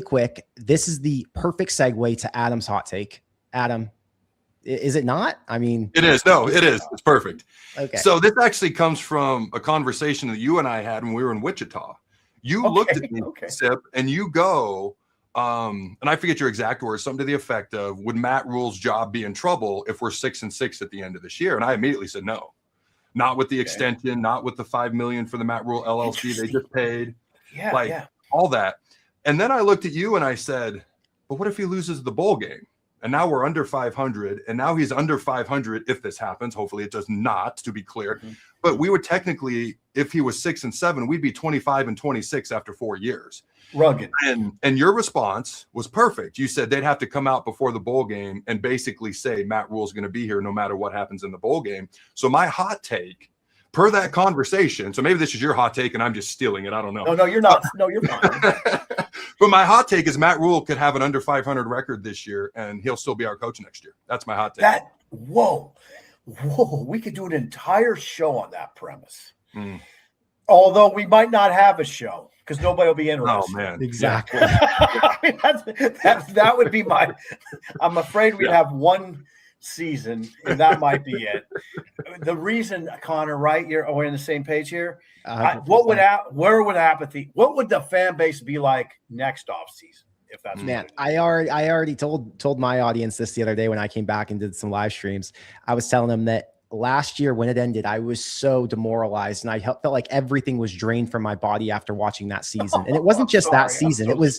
quick, this is the perfect segue to Adam's hot take. Adam, is it not? I mean, it is. No, it is. It's perfect. Okay. So this actually comes from a conversation that you and I had when we were in Wichita. You looked at me, Sip, and you go, and I forget your exact words, something to the effect of, would Matt Rhule's job be in trouble if we're 6-6 at the end of this year? And I immediately said no. Not with the extension, not with the $5 million for the Matt Rhule LLC they just paid. All that. And then I looked at you and I said, but what if he loses the bowl game? And now we're under 500, and now he's under 500 if this happens. Hopefully it does not, to be clear. Mm-hmm. But we would technically, if he was 6-7, we'd be 25-26 after 4 years. Rugged. And your response was perfect. You said they'd have to come out before the bowl game and basically say Matt Rhule's going to be here no matter what happens in the bowl game. So my hot take, per that conversation, so maybe this is your hot take and I'm just stealing it. I don't know. No, you're not. No, you're fine. But my hot take is Matt Rhule could have an under 500 record this year and he'll still be our coach next year. That's my hot take. Whoa. We could do an entire show on that premise. Although we might not have a show because nobody will be interested. Oh, man. Exactly. I mean, that would be I'm afraid we'd have one season and that might be it. The reason, Connor, right? We're on the same page here. What would the fan base be like next offseason? If that's I already told my audience this the other day when I came back and did some live streams. I was telling them that last year when it ended, I was so demoralized and I felt like everything was drained from my body after watching that season. And it wasn't just that season. It was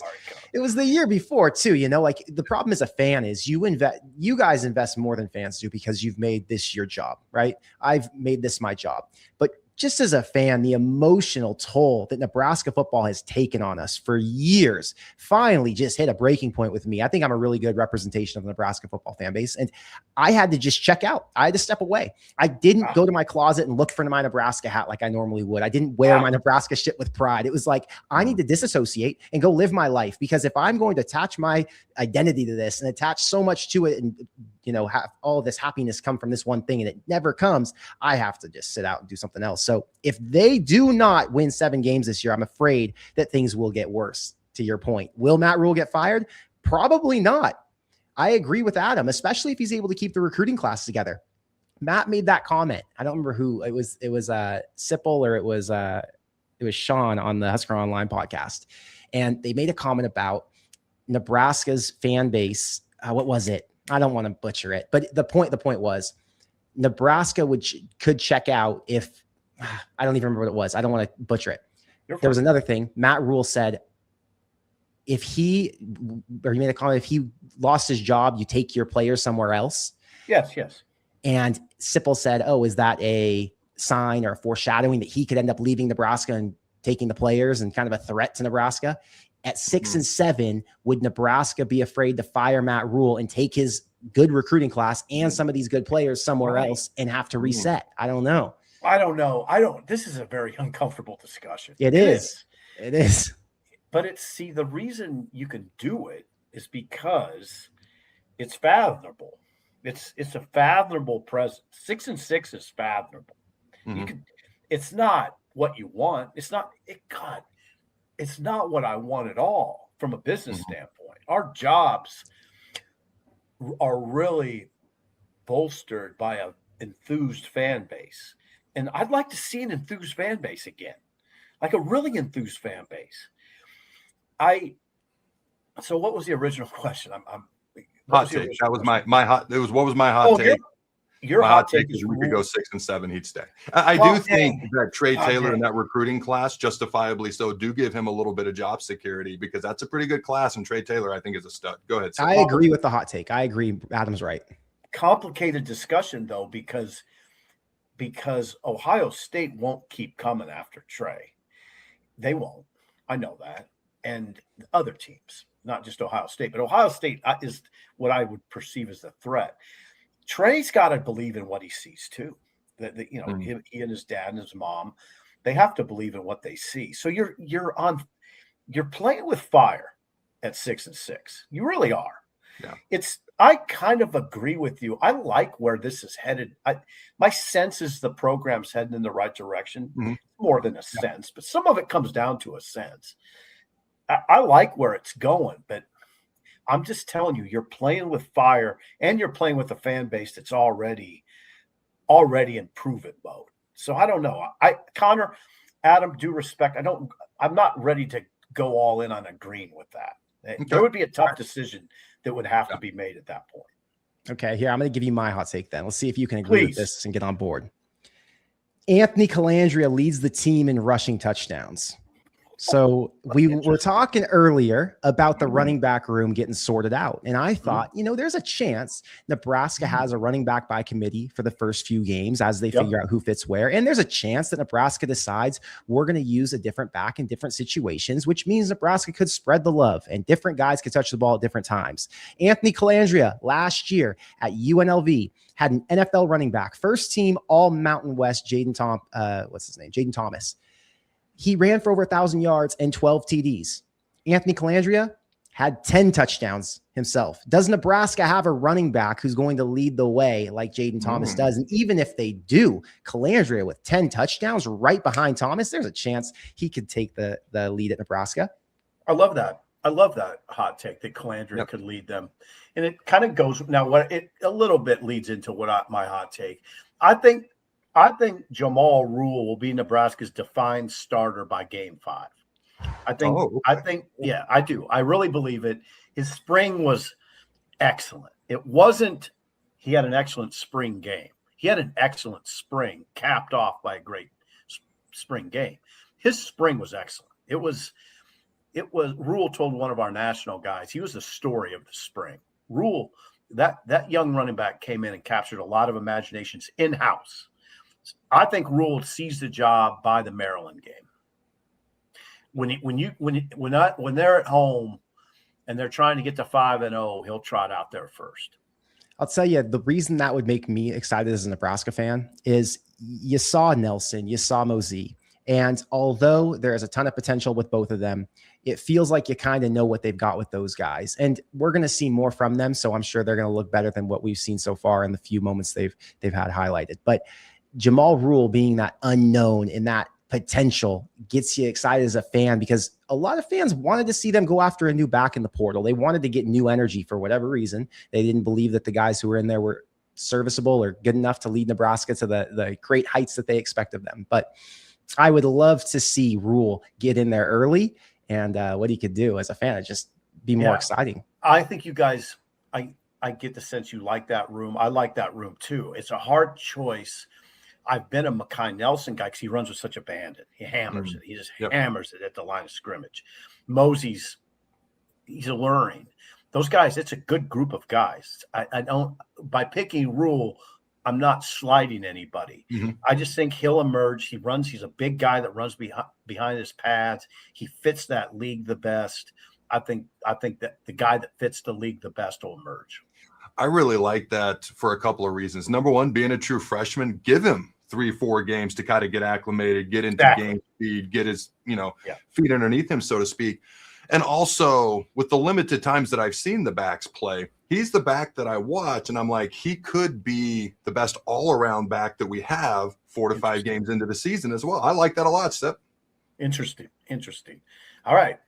the year before too. You know, like the problem as a fan is you guys invest more than fans do because you've made this your job, right? I've made this my job, but just as a fan, the emotional toll that Nebraska football has taken on us for years finally just hit a breaking point with me. I think I'm a really good representation of the Nebraska football fan base. And I had to just check out. I had to step away. I didn't go to my closet and look for my Nebraska hat like I normally would. I didn't wear my Nebraska shit with pride. It was like, I need to disassociate and go live my life, because if I'm going to attach my identity to this and attach so much to it and, you know, have all this happiness come from this one thing and it never comes, I have to just sit out and do something else. So if they do not win 7 games this year, I'm afraid that things will get worse. To your point, will Matt Rhule get fired? Probably not. I agree with Adam, especially if he's able to keep the recruiting class together. Matt made that comment. I don't remember who it was. It was Sipple or it was Sean on the Husker Online podcast. And they made a comment about Nebraska's fan base. What was it? I don't want to butcher it, but the point was Nebraska could check out if I don't even remember what it was. I don't want to butcher it. There was another thing. Matt Rhule said, he made a comment, if he lost his job, you take your players somewhere else. Yes. And Sipple said, oh, is that a sign or a foreshadowing that he could end up leaving Nebraska and taking the players and kind of a threat to Nebraska? At 6-7, would Nebraska be afraid to fire Matt Rhule and take his good recruiting class and some of these good players somewhere else and have to reset? I don't know. This is a very uncomfortable discussion. It is. But the reason you can do it is because it's fathomable. It's a fathomable present. 6-6 is fathomable. It's not what you want. It's not what I want at all from a business standpoint. Our jobs are really bolstered by an enthused fan base. And I'd like to see an enthused fan base again, like a really enthused fan base. So what was the original question? Hot take. That was my hot. It was, what was my hot take? Your hot take is we could go 6-7. He'd stay. I do think that Trey Taylor and that recruiting class, justifiably so, do give him a little bit of job security, because that's a pretty good class. And Trey Taylor, I think, is a stud. Go ahead. I agree with the hot take. I agree. Adam's right. Complicated discussion though, because Ohio State won't keep coming after Trey. They won't. I know that. And other teams, not just Ohio State, but Ohio State is what I would perceive as the threat. Trey's got to believe in what he sees too. That he and his dad and his mom, they have to believe in what they see. So you're playing with fire at 6-6. You really are. Yeah. I kind of agree with you. I like where this is headed. My sense is the program's heading in the right direction, more than a sense, but some of it comes down to a sense. I like where it's going, but I'm just telling you, you're playing with fire and you're playing with a fan base that's already in prove-it mode. So I don't know. Connor, Adam, due respect, I'm not ready to go all in on agreeing with that. Okay. There would be a tough decision that would have to be made at that point. Okay, here, I'm going to give you my hot take then. Let's see if you can agree with this and get on board. Anthony Calandria leads the team in rushing touchdowns. So we were talking earlier about the running back room getting sorted out. And I thought, there's a chance Nebraska has a running back by committee for the first few games as they figure out who fits where. And there's a chance that Nebraska decides we're going to use a different back in different situations, which means Nebraska could spread the love and different guys could touch the ball at different times. Anthony Calandria last year at UNLV had an NFL running back, first team all Mountain West, Jaden Thomas. He ran for over 1,000 yards and 12 TDs. Anthony Calandria had 10 touchdowns himself. Does Nebraska have a running back who's going to lead the way like Jaden Thomas does? And even if they do, Calandria with 10 touchdowns right behind Thomas, there's a chance he could take the lead at Nebraska. I love that. I love that hot take that Calandria could lead them. And it kind of goes now. A little bit leads into my hot take. I think Jamal will be Nebraska's defined starter by game 5. I do. I really believe it. His spring was excellent. He had an excellent spring game. He had an excellent spring capped off by a great spring game. His spring was excellent. It was Rhule told one of our national guys, he was the story of the spring. Rhule, that young running back came in and captured a lot of imaginations in-house. I think Rhule seized the job by the Maryland game. When they're at home and they're trying to get to 5-0, he'll trot out there first. I'll tell you, the reason that would make me excited as a Nebraska fan is you saw Nelson, you saw Mosey, and although there is a ton of potential with both of them, it feels like you kind of know what they've got with those guys, and we're going to see more from them. So I'm sure they're going to look better than what we've seen so far in the few moments they've had highlighted. But Jamal Rhule being that unknown and that potential gets you excited as a fan, because a lot of fans wanted to see them go after a new back in the portal. They wanted to get new energy for whatever reason. They didn't believe that the guys who were in there were serviceable or good enough to lead Nebraska to the great heights that they expect of them. But I would love to see Rhule get in there early, and what he could do as a fan. It'd just be more exciting. I think you guys, I get the sense you like that room. I like that room too. It's a hard choice. I've been a Makai Nelson guy because he runs with such abandon. He hammers it. He just hammers it at the line of scrimmage. Mosey's, he's alluring. Those guys, it's a good group of guys. I don't, by picking Rhule, I'm not sliding anybody. I just think he'll emerge. He's a big guy that runs behind his pads. He fits that league the best. I think that the guy that fits the league the best will emerge. I really like that for a couple of reasons. Number one, being a true freshman, give him 3-4 games to kind of get acclimated, get into game speed, get his, feet underneath him, so to speak. And also with the limited times that I've seen the backs play, he's the back that I watch and I'm like, he could be the best all-around back that we have 4 to 5 games into the season as well. I like that a lot, Step. Interesting. All right.